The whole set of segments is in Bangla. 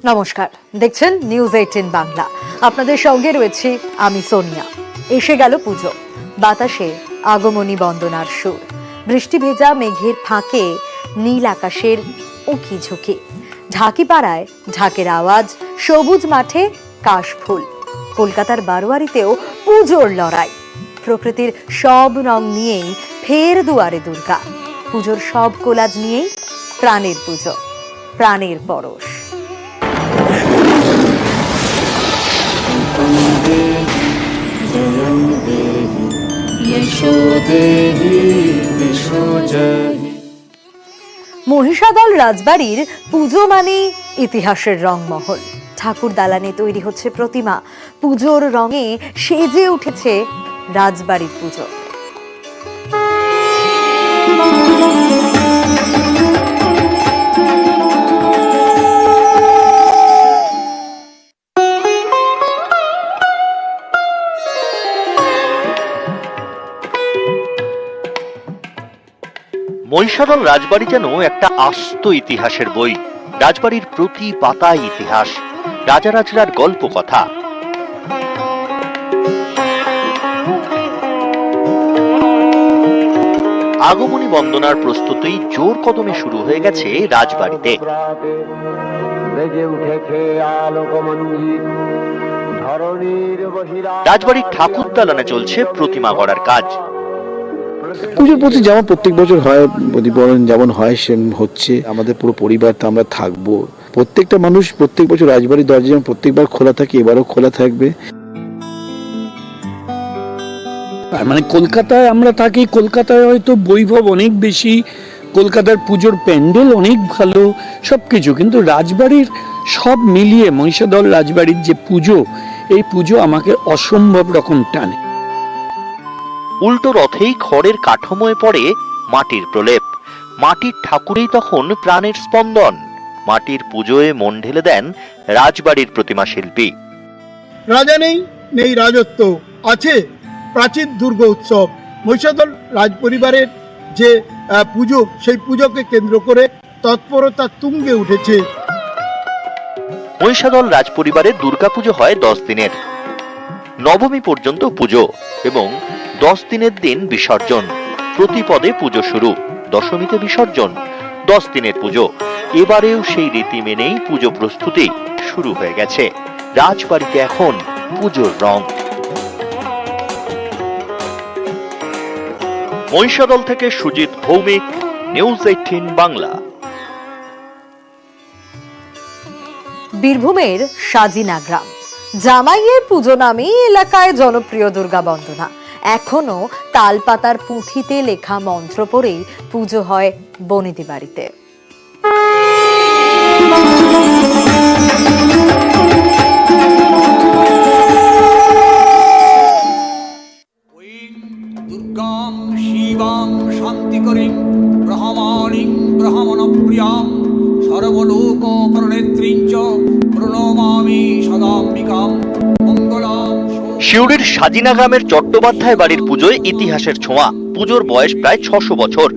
নমস্কার, দেখছেন নিউজ 18 বাংলা। আপনাদের সঙ্গে রয়েছে আমি সোনিয়া। এসে গেল পুজো, বাতাসে আগমনী বন্দনার সুর, বৃষ্টি ভেজা মেঘের ফাঁকে নীল আকাশের উকি ঝুঁকি, ঢাকি পাড়ায় ঢাকের আওয়াজ, সবুজ মাঠে কাশফুল। কলকাতার বারোয়ারিতেও পুজোর লড়াই, প্রকৃতির সব রং নিয়েই ফের দুয়ারে দুর্গা। পুজোর সব কোলাজ নিয়েই প্রাণের পুজো, প্রাণের পরশ। মহিষাদল রাজবাড়ির পুজো মানে ইতিহাসের রংমহল। ঠাকুর দালানে তৈরি হচ্ছে প্রতিমা, পুজোর রঙে সেজে উঠেছে রাজবাড়ির পুজো। মহিষাদল রাজবাড়ি যেন একটা আস্ত ইতিহাসের বই। রাজবাড়ির প্রতি পাতায় ইতিহাস, রাজারাজরার গল্প কথা। আগমনী বন্দনার প্রস্তুতি জোর কদমে শুরু হয়ে গেছে রাজবাড়িতে। রাজবাড়ির ঠাকুর দালানে চলছে প্রতিমা গড়ার কাজ। পুজোর প্রতি যেমন প্রত্যেক বছর হয়, প্রতিবরণ যেমন হয় সেমন হচ্ছে। আমাদের পুরো পরিবার তো আমরা থাকবো, প্রত্যেকটা মানুষ প্রত্যেক বছর রাজবাড়ির দরজা যেমন প্রত্যেকবার খোলা থাকে, এবারও খোলা থাকবে। মানে কলকাতায় আমরা থাকি, কলকাতায় হয়তো বৈভব অনেক বেশি, কলকাতার পুজোর প্যান্ডেল অনেক ভালো সবকিছু, কিন্তু রাজবাড়ির সব মিলিয়ে মহিষাদল রাজবাড়ির যে পুজো, এই পুজো আমাকে অসম্ভব রকম টানে। উল্টো রথেই খড়ের কাঠামোয় পড়ে মাটির প্রলেপ। মাটির ঠাকুরেই তখন প্রাণের স্পন্দন। মাটির পুজোয় মন ঢেলে দেন রাজবাড়ির প্রতিমা শিল্পী। রাজা নেই, নেই রাজত্ব, আছে প্রাচীন দুর্গ উৎসব। মহিষাদল রাজপরিবারের যে পুজো, সেই পুজোকে কেন্দ্র করে তৎপরতা তুঙ্গে উঠেছে। মহিষাদল রাজপরিবারের দুর্গাপুজো হয় 10 দিনের। নবমী পর্যন্ত পুজো এবং 10 দিনের দিন বিসর্জন। প্রতিপদে পুজো শুরু, দশমীতে বিসর্জন। 10 দিনের পুজো। এবারেও সেই রীতি মেনেই পুজো প্রস্তুতি শুরু হয়ে গেছে। রাজবাড়িতে এখন পুজোর রং। মহিষাদল থেকে সুজিত ভৌমিক, নিউজ 18 বাংলা। বীরভূমের সাজিনা গ্রাম, জামাইয়ের পুজো নামে এলাকায় জনপ্রিয় দুর্গা বন্দনা। এখনো তালপাতার পুঁথিতে লেখা মন্ত্র পড়েই পুজো হয় বনেদি বাড়িতে। দুর্গাং শিবাং শান্তিকরীং ব্রহ্মাণীং ব্রহ্মণপ্রিয়াং সর্বলোক প্রণেত্রীং চ প্রণমামি সদাম্বিকাং মঙ্গলাং। শিউড়ির সাজিনা গ্রামের চট্টোপাধ্যায় বাড়ির পুজোয় ইতিহাসের ছোঁয়া। পুজোর বয়স প্রায় 600 বছর।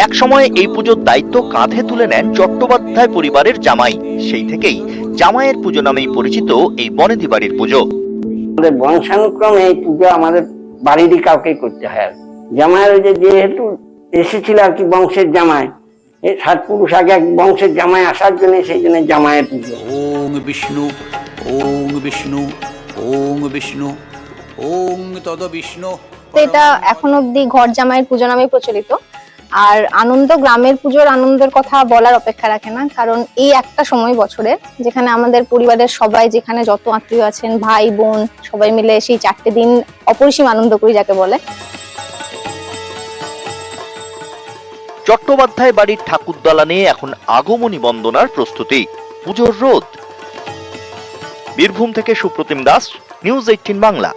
এক সময় এই পুজোর দায়িত্ব কাঁধে তুলে নেন চট্টোপাধ্যায় পরিবারের জামাই। সেই থেকেই জামাইয়ের পুজো নামেই পরিচিত এই বনেদি বাড়ির পুজো। আমাদের বংশানুক্রমে এই পুজো আমাদের বাড়িরই কাউকে করতে হয়। জামাইয়ের যেহেতু এসেছিল আর কি বংশের জামাই, এই 7 পুরুষ আগে এক বংশের জামাই আসার জন্য, সেই জন্য জামাইয়ের পুজো। ওং বিষ্ণু, ওং বিষ্ণু, ওং বিষ্ণু, ওং তদ বিষ্ণু। এটা এখন অব্দি ঘর জামাইয়ের পুজো নামে প্রচলিত। আর আনন্দ, গ্রামের পুজোর আনন্দের কথা বলার অপেক্ষা রাখে না, কারণ এই একটা সময় বছরে যেখানে আমাদের পরিবারের সবাই, যেখানে যত আত্মীয় আছেন, ভাই বোন সবাই মিলে সেই 4টে দিন অপরিসীম আনন্দ করি যাকে বলে। চট্টোপাধ্যায় বাড়ির ঠাকুর দালানে এখন আগমনী বন্দনার প্রস্তুতি, পুজোর রোদ। বীরভূম থেকে সুপ্রতিম দাস, নিউজ 18 বাংলা।